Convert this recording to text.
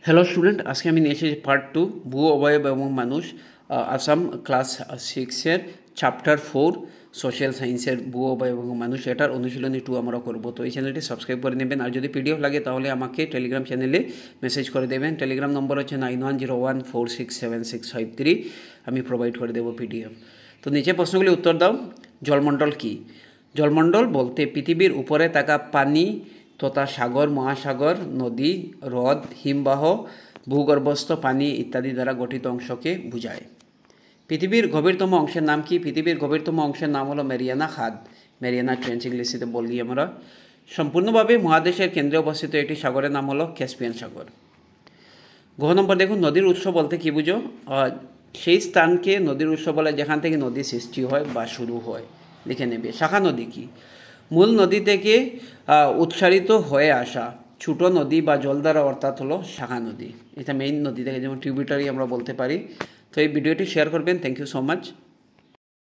Hello student, আজকে আমি নিয়ে এসেছি পার্ট 2 ভূ অবয়ব এবং মানুষ আসাম ক্লাস 6-এর চ্যাপ্টার 4 সোশ্যাল সায়েন্সের ভূ অবয়ব এবং মানুষ, এটার অনুশীলনী 2 আমরা করবো। তো এই চ্যানেলটি সাবস্ক্রাইব করে নেবেন, আর যদি পিডিএফ লাগে তাহলে আমাকে টেলিগ্রাম চ্যানেলে মেসেজ করে দেবেন। টেলিগ্রাম নম্বর হচ্ছে 9101467653। আমি প্রোভাইড করে দেবো পিডিএফ। তো নিচে প্রশ্নগুলি উত্তর দাও। জলমণ্ডল কি? জলমণ্ডল বলতে পৃথিবীর উপরে থাকা পানি তথা সাগর, মহাসাগর, নদী, হ্রদ, হিমবাহ, ভূগর্ভস্থ পানি ইত্যাদি দ্বারা গঠিত অংশকে বোঝায়। পৃথিবীর গভীরতম অংশের নাম কি? পৃথিবীর গভীরতম অংশের নাম হলো মেরিয়ানা খাদ, মেরিয়ানা ট্রেঞ্চ ইংলিশে বলি আমরা। সম্পূর্ণভাবে মহাদেশের কেন্দ্রে অবস্থিত একটি সাগরের নাম হলো ক্যাস্পিয়ান সাগর। ঘ নম্বর দেখুন, নদীর উৎস বলতে কি বুঝো? সেই স্থানকে নদীর উৎস বলে যেখান থেকে নদী সৃষ্টি হয় বা শুরু হয়। লিখে নেবে। শাখা নদী কি? মূল নদী থেকে উৎসারিত হয়ে আসা ছোট নদী বা জলধারা, অর্থাৎ হলো শাখা নদী। এটা মেইন নদী থেকে, যেমন ট্রিবিউটারি আমরা বলতে পারি। তো এই ভিডিওটি শেয়ার করবেন। Thank you so much.